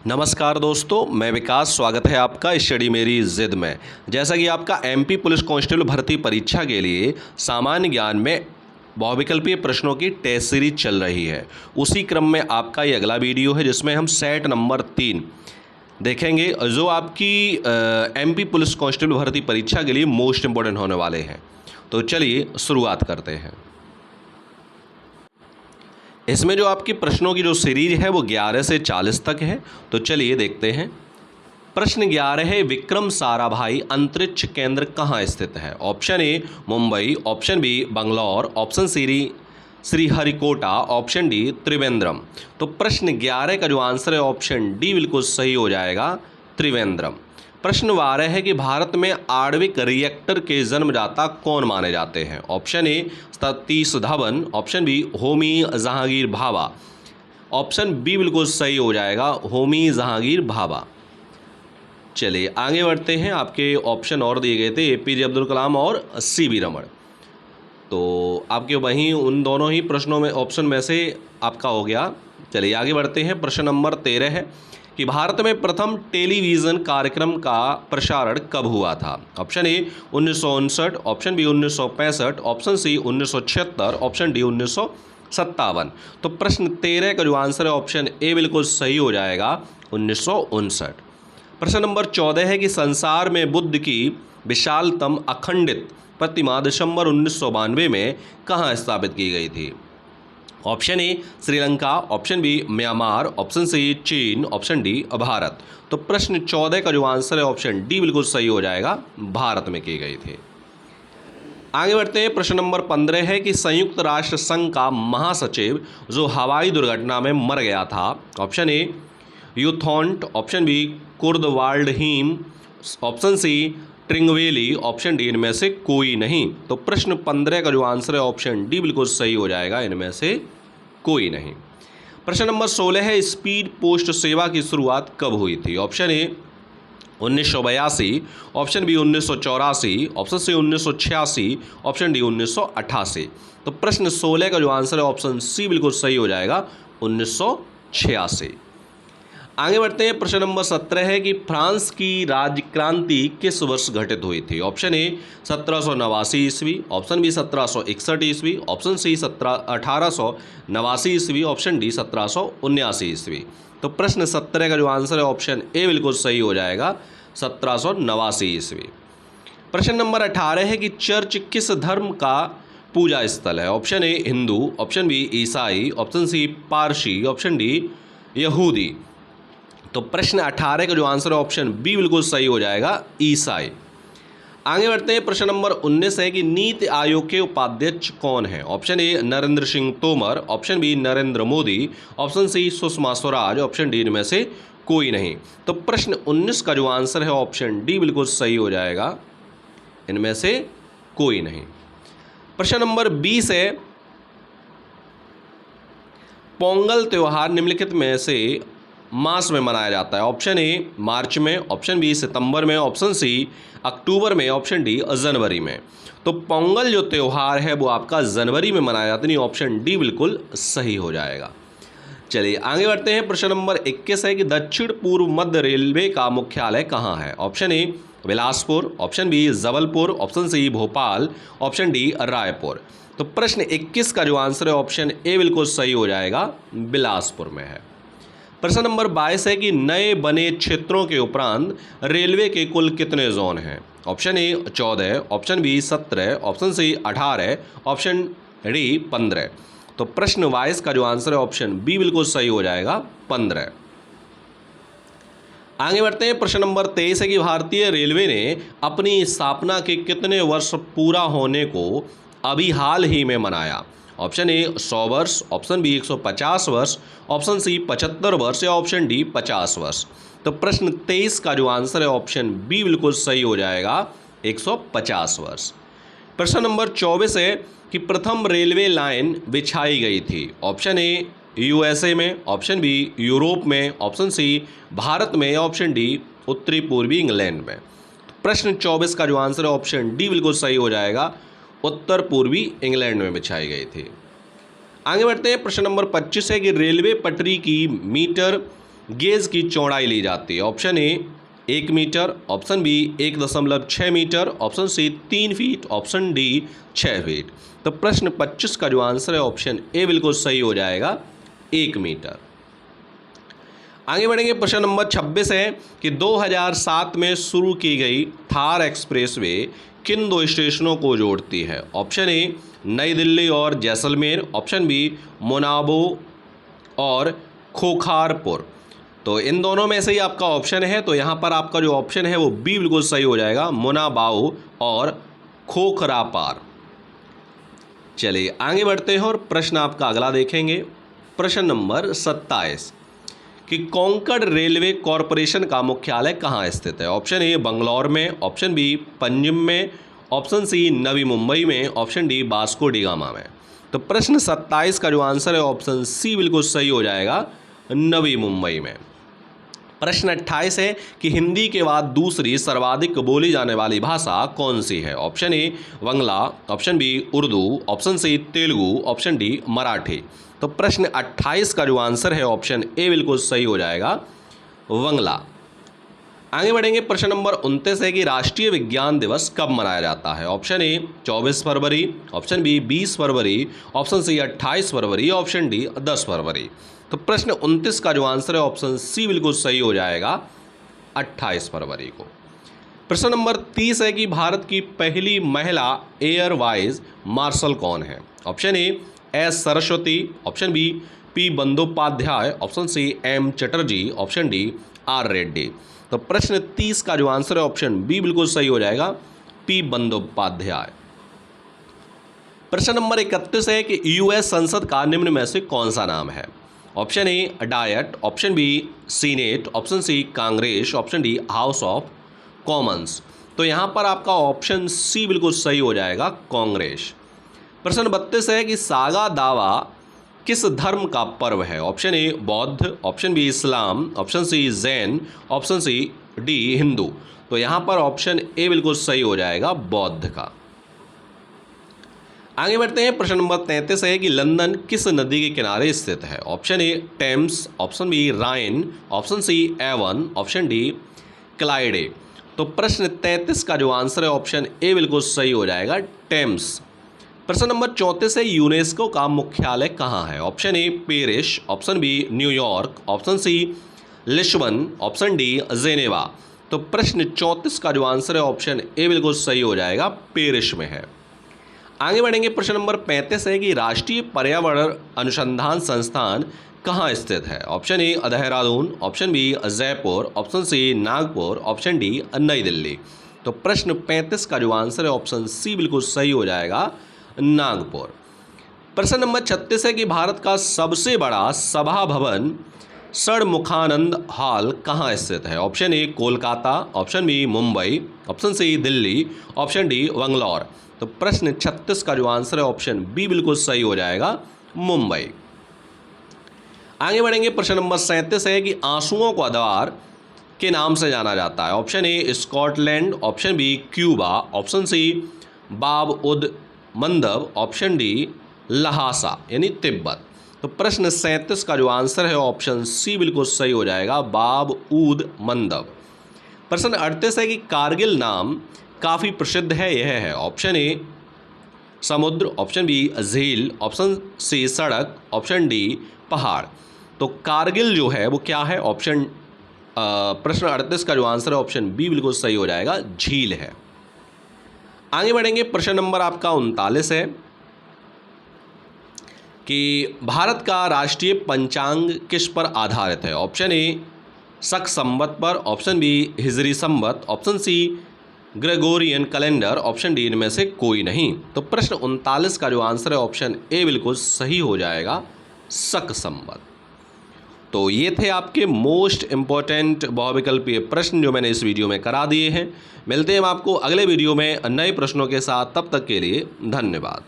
नमस्कार दोस्तों, मैं विकास। स्वागत है आपका स्टडी मेरी जिद में। जैसा कि आपका एमपी पुलिस कांस्टेबल भर्ती परीक्षा के लिए सामान्य ज्ञान में बहुविकल्पीय प्रश्नों की टेस्ट सीरीज चल रही है, उसी क्रम में आपका ये अगला वीडियो है जिसमें हम सेट नंबर 3 देखेंगे, जो आपकी एमपी पुलिस कांस्टेबल भर्ती परीक्षा के लिए मोस्ट इम्पोर्टेंट होने वाले हैं। तो चलिए शुरुआत करते हैं। इसमें जो आपकी प्रश्नों की जो सीरीज है वो 11 से 40 तक है। तो चलिए देखते हैं। प्रश्न 11 है, विक्रम साराभाई अंतरिक्ष केंद्र कहाँ स्थित है? Option A Mumbai, option B Bangalore, option C Sriharikota, option D Trivandrum. तो प्रश्न 11 का जो आंसर है ऑप्शन डी बिल्कुल सही हो जाएगा, त्रिवेंद्रम। प्रश्न 12 है कि भारत में आणविक रिएक्टर के जन्मदाता कौन माने जाते हैं? Option A Satish Dhawan, option B Homi Jahangir Bhabha, option B बिल्कुल सही हो जाएगा, होमी जहांगीर भाभा। चलिए आगे बढ़ते हैं। आपके ऑप्शन और दिए गए थे, एपीजे अब्दुल कलाम और सीवी रमन। तो आपके वहीं उन दोनों ही प्रश्नों में ऑप्शन में से आपका हो गया। चलिए आगे बढ़ते हैं। प्रश्न नंबर 13 है कि भारत में प्रथम टेलीविज़न कार्यक्रम का प्रसारण कब हुआ था? Option A 1959, option B 1965, option C 1976, option D 1957। तो प्रश्न 13 का जो आंसर है ऑप्शन ए बिल्कुल सही हो जाएगा, 1959। प्रश्न नंबर 14 है कि संसार में बुद्ध की विशालतम अखंडित प्रतिमा दिसंबर 1992 में कहाँ स्थापित की गई थी? Option A Sri Lanka, option B Myanmar, option C चीन, ऑप्शन डी भारत। तो प्रश्न 14 का जो आंसर है ऑप्शन डी बिल्कुल सही हो जाएगा, भारत में की गई थी। आगे बढ़ते हैं। प्रश्न नंबर 15 है कि संयुक्त राष्ट्र संघ का महासचिव जो हवाई दुर्घटना में मर गया था? ऑप्शन ए यूथोंट, ऑप्शन बी कुर्दवाल्डहीम, ऑप्शन सी ट्रिंगवेली, ऑप्शन डी इनमें से कोई नहीं। तो प्रश्न 15 का जो आंसर है ऑप्शन डी बिल्कुल सही हो जाएगा, इनमें से कोई नहीं। प्रश्न नंबर 16 है, स्पीड पोस्ट सेवा की शुरुआत कब हुई थी? Option A 1982, option B 1984, option C 1986, option D 1988। तो प्रश्न 16 का जो आंसर है ऑप्शन सी बिल्कुल सही हो जाएगा, 1986। आगे बढ़ते हैं। प्रश्न नंबर 17 है कि फ्रांस की राज्य क्रांति किस वर्ष घटित हुई थी? ऑप्शन ए 1789 ईस्वी, ऑप्शन बी 1761 ईस्वी, ऑप्शन सी 1889 ईस्वी, ऑप्शन डी 1779 ईस्वी। तो प्रश्न 17 का जो आंसर है ऑप्शन ए बिल्कुल सही हो जाएगा, 1789 ईस्वी। प्रश्न नंबर 18 है कि चर्च किस धर्म का पूजा स्थल है? Option A Hindu, option B ईसाई, option C Parsi, option D यहूदी। तो प्रश्न 18 का जो आंसर है ऑप्शन बी बिल्कुल सही हो जाएगा, ईसाई। आगे बढ़ते हैं। प्रश्न नंबर 19 है कि नीति आयोग के उपाध्यक्ष कौन है? Option A Narendra Singh Tomar, option B Narendra Modi, option C Sushma Swaraj, option D इनमें से कोई नहीं। तो प्रश्न 19 का जो आंसर है ऑप्शन डी बिल्कुल सही हो जाएगा, इनमें से कोई नहीं। प्रश्न नंबर 20 है, पोंगल त्योहार निम्नलिखित में से मास में मनाया जाता है? ऑप्शन ए मार्च में, ऑप्शन बी सितंबर में, ऑप्शन सी अक्टूबर में, ऑप्शन डी जनवरी में। तो पोंगल जो त्यौहार है वो आपका जनवरी में मनाया जाता है, नहीं ऑप्शन डी बिल्कुल सही हो जाएगा। चलिए आगे बढ़ते हैं। प्रश्न नंबर 21 है कि दक्षिण पूर्व मध्य रेलवे का मुख्यालय कहाँ है? Option A Bilaspur, option B Jabalpur, option C Bhopal, option D Raipur. तो प्रश्न 21 का जो आंसर है ऑप्शन ए बिल्कुल सही हो जाएगा, बिलासपुर में है। प्रश्न नंबर 22 है कि नए बने क्षेत्रों के उपरांत रेलवे के कुल कितने जोन हैं? Option A 14, option B 17, option C 18, option D 15। तो प्रश्न 22 का जो आंसर है ऑप्शन बी बिल्कुल सही हो जाएगा, 15। आगे बढ़ते हैं। प्रश्न नंबर 23 है कि भारतीय रेलवे ने अपनी स्थापना के कितने वर्ष पूरा होने को अभी हाल ही में मनाया? ऑप्शन ए 100 वर्ष, ऑप्शन बी 150 वर्ष, ऑप्शन सी 75 वर्ष या ऑप्शन डी 50 वर्ष। तो प्रश्न 23 का जो आंसर है ऑप्शन बी बिल्कुल सही हो जाएगा, 150 वर्ष। प्रश्न नंबर 24 है कि प्रथम रेलवे लाइन बिछाई गई थी? ऑप्शन ए यूएसए में, ऑप्शन बी यूरोप में, ऑप्शन सी भारत में, ऑप्शन डी उत्तरी पूर्वी इंग्लैंड में। प्रश्न 24 का जो आंसर है ऑप्शन डी बिल्कुल सही हो जाएगा, उत्तर पूर्वी इंग्लैंड में बिछाई गई थी। आगे बढ़ते हैं। प्रश्न नंबर 25 है कि रेलवे पटरी की मीटर गेज की चौड़ाई ली जाती है? Option A 1 metre, option B 1.6 metre, option C 3 feet, option D 6 feet. तो प्रश्न 25 का जो आंसर है ऑप्शन ए बिल्कुल सही हो जाएगा, 1 मीटर। आगे बढ़ेंगे, प्रश्न नंबर 26 है कि 2007 में शुरू की गई थार एक्सप्रेसवे किन दो स्टेशनों को जोड़ती है? ऑप्शन ए नई दिल्ली और जैसलमेर, ऑप्शन बी मोनाबो और खोखारपुर। तो इन दोनों में से ही आपका ऑप्शन है, तो यहाँ पर आपका जो ऑप्शन है वो बी बिल्कुल सही हो जाएगा, मोनाबाओ और खोखरापार। चलिए आगे बढ़ते हैं और प्रश्न आपका अगला देखेंगे। प्रश्न नंबर 27 कि कोंकण रेलवे कॉरपोरेशन का मुख्यालय कहाँ स्थित है? ऑप्शन ए बंगलौर में, ऑप्शन बी पंजिम में, ऑप्शन सी नवी मुंबई में, option D Vasco D gamma में। तो प्रश्न 27 का जो आंसर है ऑप्शन सी बिल्कुल सही हो जाएगा, नवी मुंबई में। प्रश्न 28 है कि हिंदी के बाद दूसरी सर्वाधिक बोली जाने वाली भाषा कौन सी है? Option A Bangla, option B Urdu, option C Telugu, option D Marathi. तो प्रश्न 28 का जो आंसर है ऑप्शन ए बिल्कुल सही हो जाएगा, बांग्ला। आगे बढ़ेंगे, प्रश्न नंबर 29 है कि राष्ट्रीय विज्ञान दिवस कब मनाया जाता है? ऑप्शन ए 24 फरवरी, ऑप्शन बी 20 फरवरी, ऑप्शन सी 28 फरवरी, ऑप्शन डी 10 फरवरी। तो प्रश्न 29 का जो आंसर है ऑप्शन सी बिल्कुल सही हो जाएगा, 28 फरवरी को। प्रश्न नंबर 30 है कि भारत की पहली महिला एयर वाइस मार्शल कौन है? Option A S Saraswati, option B P Bandopadhyay, option C M Chatterjee, option D R Reddy. तो प्रश्न 30 का जो आंसर है ऑप्शन बी बिल्कुल सही हो जाएगा, पी बंदोपाध्याय। प्रश्न नंबर 31 है कि यूएस संसद का निम्न में से कौन सा नाम है? Option A Diet, option B Senate, option C Congress, option D House of Commons. तो यहाँ पर आपका ऑप्शन सी बिल्कुल सही हो जाएगा, कांग्रेस। प्रश्न 32 है कि सागा दावा किस धर्म का पर्व है? ऑप्शन ए बौद्ध, ऑप्शन बी इस्लाम, option C Jain, option C D Hindu. तो यहाँ पर ऑप्शन ए बिल्कुल सही हो जाएगा, बौद्ध का। आगे बढ़ते हैं, प्रश्न नंबर 33 है कि लंदन किस नदी के किनारे स्थित है? Option A Thames, option B Rhine, option C Avon, option D Clyde. तो प्रश्न 33 का जो आंसर है ऑप्शन ए बिल्कुल सही हो जाएगा, टेम्स। प्रश्न नंबर 34 है यूनेस्को का मुख्यालय कहाँ है? Option A Paris, option B New York, option C Lisbon, option D Geneva. तो प्रश्न 34 का जो आंसर है ऑप्शन ए बिल्कुल सही हो जाएगा, पेरिस में है। आगे बढ़ेंगे, प्रश्न नंबर 35 है कि राष्ट्रीय पर्यावरण अनुसंधान संस्थान कहाँ स्थित है? Option A Dehradun, option B Jaipur, option C Nagpur, option D New Delhi. तो प्रश्न 35 का जो आंसर है ऑप्शन सी बिल्कुल सही हो जाएगा, नागपुर। प्रश्न नंबर 36 है कि भारत का सबसे बड़ा सभा भवन षणमुखानंद हॉल कहाँ स्थित है? Option A Kolkata, option B Mumbai, option C Delhi, option D Bangalore. तो प्रश्न 36 का जो आंसर है ऑप्शन बी बिल्कुल सही हो जाएगा, मुंबई। आगे बढ़ेंगे, प्रश्न नंबर 37 है कि आंसुओं का द्वार के नाम से जाना जाता है? Option A Scotland, option B Cuba, option C Bab el मंदब, option D Lhasa यानी तिब्बत। तो प्रश्न 37 का जो आंसर है ऑप्शन सी बिल्कुल सही हो जाएगा, बाब ऊद मंदब। प्रश्न 38 है कि कारगिल नाम काफ़ी प्रसिद्ध है, यह है? ऑप्शन ए समुद्र, ऑप्शन बी झील, ऑप्शन सी सड़क, ऑप्शन डी पहाड़। तो कारगिल जो है वो क्या है? ऑप्शन प्रश्न 38 का जो आंसर है ऑप्शन बी बिल्कुल सही हो जाएगा, झील है। आगे बढ़ेंगे, प्रश्न नंबर आपका 39 है कि भारत का राष्ट्रीय पंचांग किस पर आधारित है? ऑप्शन ए शक संवत पर, ऑप्शन बी हिजरी संवत, option C Gregorian calendar, option D इनमें से कोई नहीं। तो प्रश्न 39 का जो आंसर है ऑप्शन ए बिल्कुल सही हो जाएगा, शक संवत। तो ये थे आपके मोस्ट इम्पॉर्टेंट बहुविकल्पीय प्रश्न जो मैंने इस वीडियो में करा दिए हैं। मिलते हैं हम आपको अगले वीडियो में नए प्रश्नों के साथ, तब तक के लिए धन्यवाद।